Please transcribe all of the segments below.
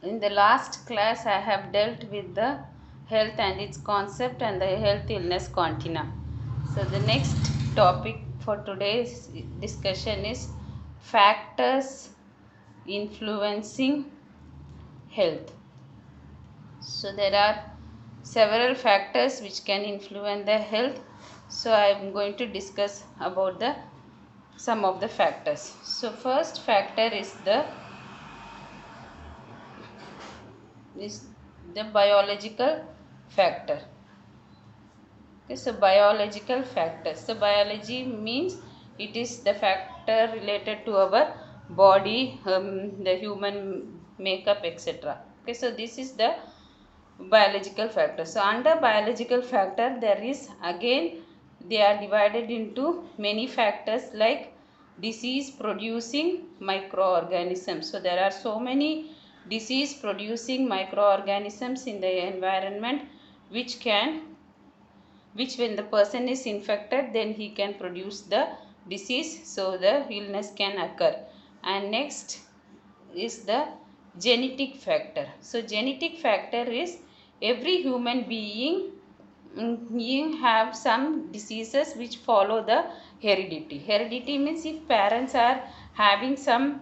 In the last class, I have dealt with the health and its concept and the health illness continuum. So, the next topic for today's discussion is factors influencing health. So, there are several factors which can influence the health. So, I am going to discuss about the some of the factors. So, first factor is the biological factor. Okay, so biological factors. So biology means it is the factor related to our body, the human makeup, etc. Okay, so this is the biological factor. So under biological factor, there is again they are divided into many factors like disease producing microorganisms. So there are so many disease producing microorganisms in the environment which when the person is infected, then he can produce the disease, so the illness can occur. And next is the genetic factor. So genetic factor is every human being have some diseases which follow the heredity means if parents are having some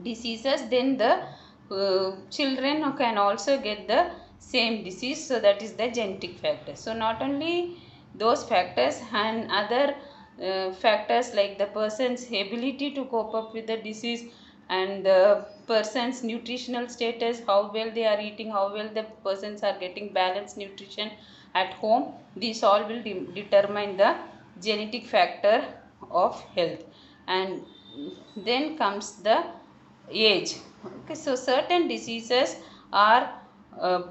diseases, then the children can also get the same disease. So that is the genetic factor. So not only those factors and other factors like the person's ability to cope up with the disease and the person's nutritional status, how well they are eating, how well the persons are getting balanced nutrition at home, these all will determine the genetic factor of health. And then comes the age. Okay, so certain diseases are uh,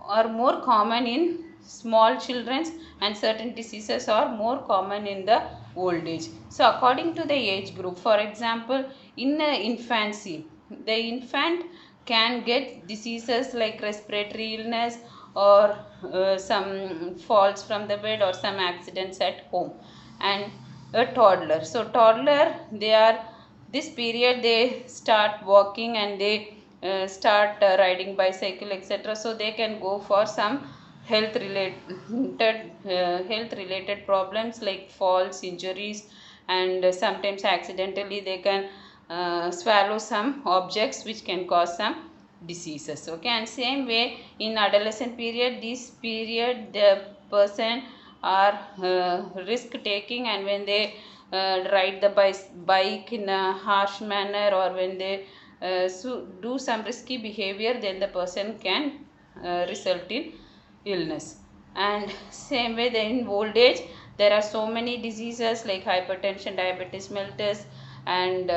are more common in small children and certain diseases are more common in the old age. So according to the age group, for example, in the infancy, the infant can get diseases like respiratory illness or some falls from the bed or some accidents at home. And a toddler, so toddler, they are this period they start walking and they start riding bicycle, etc. So they can go for some health related problems like falls, injuries, and sometimes accidentally they can swallow some objects which can cause some diseases. Okay, and same way in adolescent period, this period the person are risk taking, and when they ride the bike in a harsh manner or when they do some risky behavior, then the person can result in illness. And same way then in old age there are so many diseases like hypertension, diabetes mellitus, and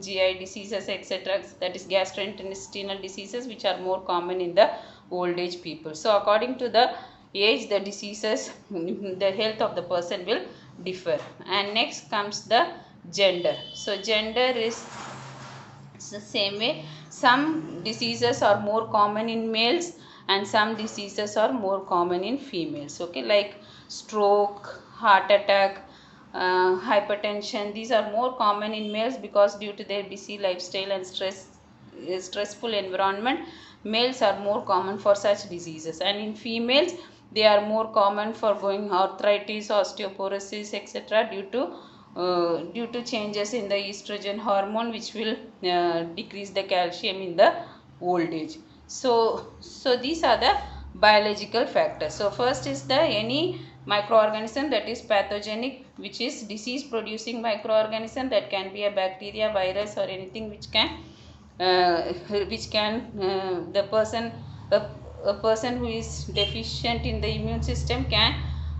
GI diseases, etc. That is gastrointestinal diseases, which are more common in the old age people. So according to the age, the diseases, the health of the person will differ. And next comes the gender. So gender is the same way, some diseases are more common in males and some diseases are more common in females. Okay, like stroke, heart attack, hypertension, these are more common in males because due to their busy lifestyle and stressful environment, males are more common for such diseases. And in females, they are more common for going arthritis, osteoporosis, etc. Due to changes in the estrogen hormone, which will decrease the calcium in the old age. So these are the biological factors. So first is the any microorganism that is pathogenic, which is disease producing microorganism, that can be a bacteria, virus, or anything which can the person a person who is deficient in the immune system can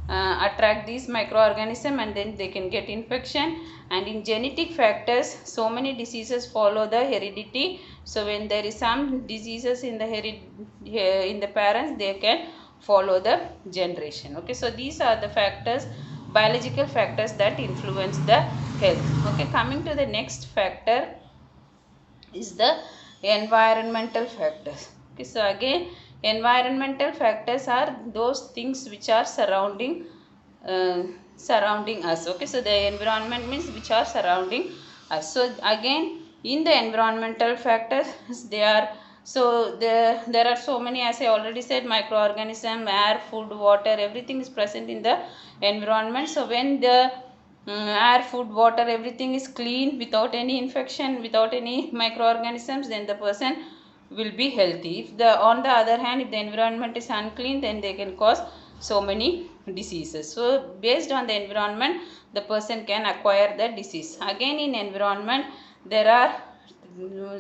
attract these microorganism and then they can get infection. And in genetic factors, so many diseases follow the heredity. So when there is some diseases in the in the parents, they can follow the generation. Okay, so these are the factors, biological factors, that influence the health. Okay, coming to the next factor is the environmental factors. Okay, so again, environmental factors are those things which are surrounding us. Okay, so the environment means which are surrounding us. So again, in the environmental factors, they are So there are so many, as I already said, microorganism, air, food, water, everything is present in the environment. So when the air, food, water, everything is clean without any infection, without any microorganisms, then the person will be healthy. If the on the other hand, if the environment is unclean, then they can cause so many diseases. So based on the environment, the person can acquire the disease. Again, in environment there are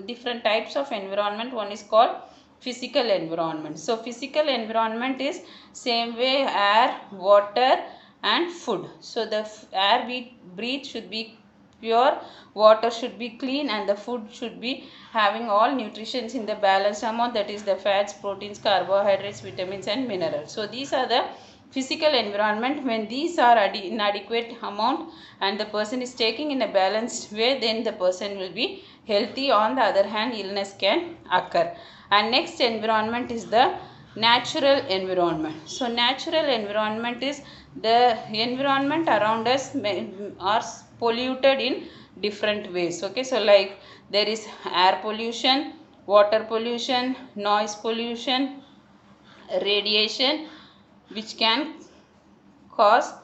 different types of environment. One is called physical environment. So physical environment is same way air, water and food. So the air we breathe should be pure, water should be clean, and the food should be having all nutrients in the balanced amount, that is the fats, proteins, carbohydrates, vitamins and minerals. So these are the physical environment. When these are in adequate amount and the person is taking in a balanced way, then the person will be healthy. On the other hand, illness can occur. And next environment is the natural environment. So natural environment is the environment around us are polluted in different ways. Okay, so like there is air pollution, water pollution, noise pollution, radiation, which can cause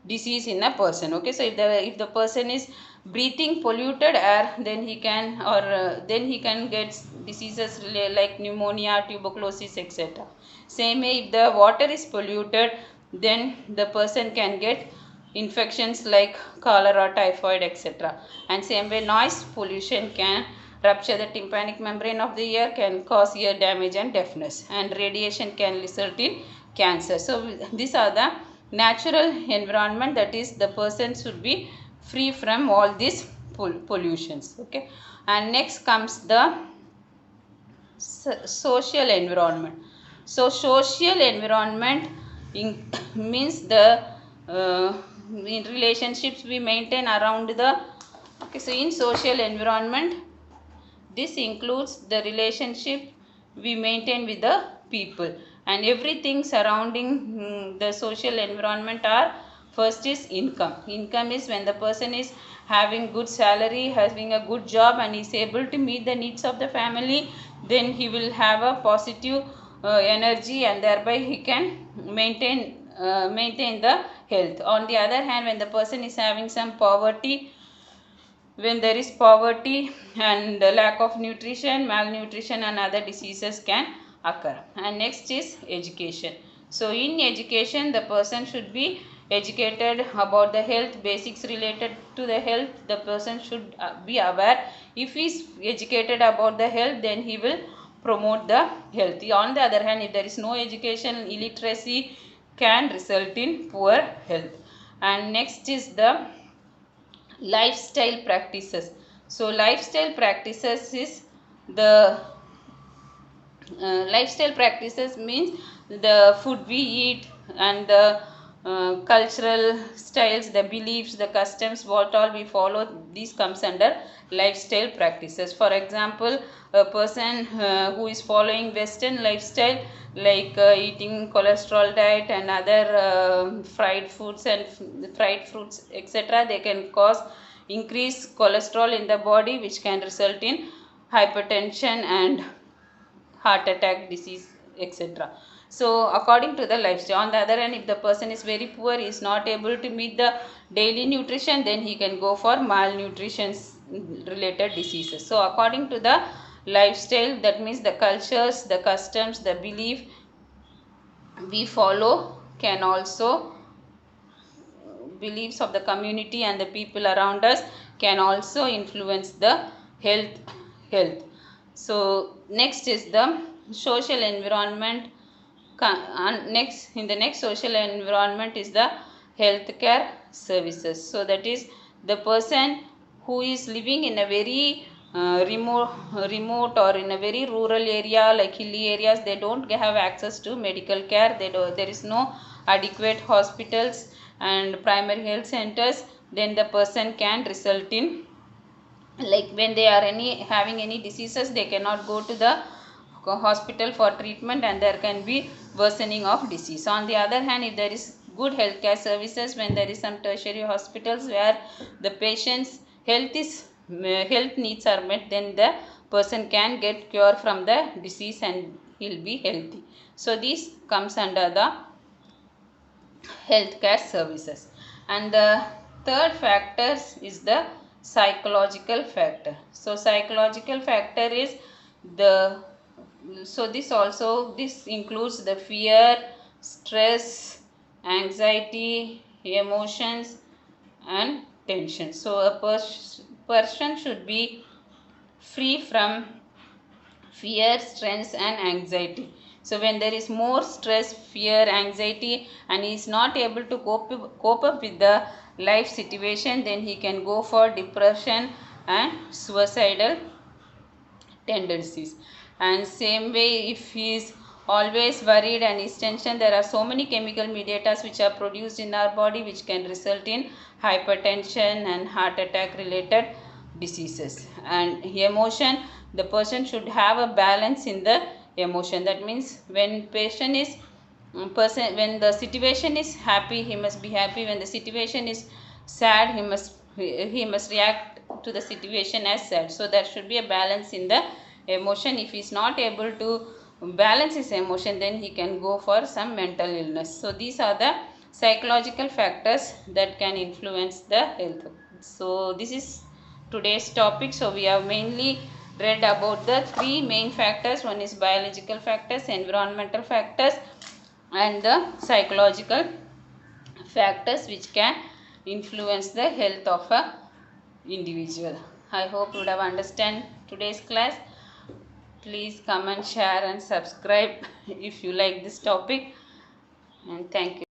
disease in a person. Okay, so if the person is breathing polluted air, then he can then he can get diseases like pneumonia, tuberculosis, etc. Same way, if the water is polluted, then the person can get infections like cholera, typhoid, etc. And same way, noise pollution can rupture the tympanic membrane of the ear, can cause ear damage and deafness, and radiation can result in cancer. So these are the natural environment, that is the person should be free from all these pollutions. Okay, and next comes the social environment. So social environment means the in relationships we maintain around the. Okay, so in social environment, this includes the relationship we maintain with the people, and everything surrounding the social environment are. First is income. Income is when the person is having good salary, having a good job, and is able to meet the needs of the family, then he will have a positive energy, and thereby he can maintain the health. On the other hand, when the person is having some poverty, when there is poverty and lack of nutrition, malnutrition and other diseases can occur. And next is education. So in education, the person should be educated about the health, basics related to the health. The person should be aware. If he is educated about the health, then he will promote the health. On the other hand, if there is no education, illiteracy can result in poor health. And next is the lifestyle practices. So lifestyle practices is the lifestyle practices means the food we eat, and the cultural styles, the beliefs, the customs, what all we follow, these comes under lifestyle practices. For example, a person who is following western lifestyle, like eating cholesterol diet and other fried foods and fried fruits, etc., they can cause increased cholesterol in the body, which can result in hypertension and heart attack, disease, etc. So according to the lifestyle. On the other hand, if the person is very poor, is not able to meet the daily nutrition, then he can go for malnutrition related diseases. So according to the lifestyle, that means the cultures, the customs, the belief we follow can also, beliefs of the community and the people around us can also influence the health. So next is the social environment. Next, in the next social environment is the healthcare services. So that is the person who is living in a very remote or in a very rural area, like hilly areas, they don't have access to medical care. There is no adequate hospitals and primary health centers. Then the person can result in, like when they are having any diseases, they cannot go to the hospital for treatment, and there can be worsening of disease. On the other hand, if there is good healthcare services, when there is some tertiary hospitals where the patient's health needs are met, then the person can get cure from the disease and he'll be healthy. So this comes under the healthcare services. And the third factor is the psychological factor. So psychological factor is the, so this includes the fear, stress, anxiety, emotions and tension. So a person should be free from fear, stress and anxiety. So when there is more stress, fear, anxiety and he is not able to cope up with the life situation, then he can go for depression and suicidal tendencies. And same way, if he is always worried and is tension, there are so many chemical mediators which are produced in our body which can result in hypertension and heart attack related diseases. And emotion, the person should have a balance in the emotion. That means when when the situation is happy, he must be happy. When the situation is sad, he must react to the situation as sad. So there should be a balance in the emotion. If he is not able to balance his emotion, then he can go for some mental illness. So these are the psychological factors that can influence the health. So this is today's topic. So we have mainly read about the three main factors. One is biological factors, environmental factors and the psychological factors which can influence the health of a individual. I hope you would have understand today's class. Please comment, share and subscribe if you like this topic, and thank you.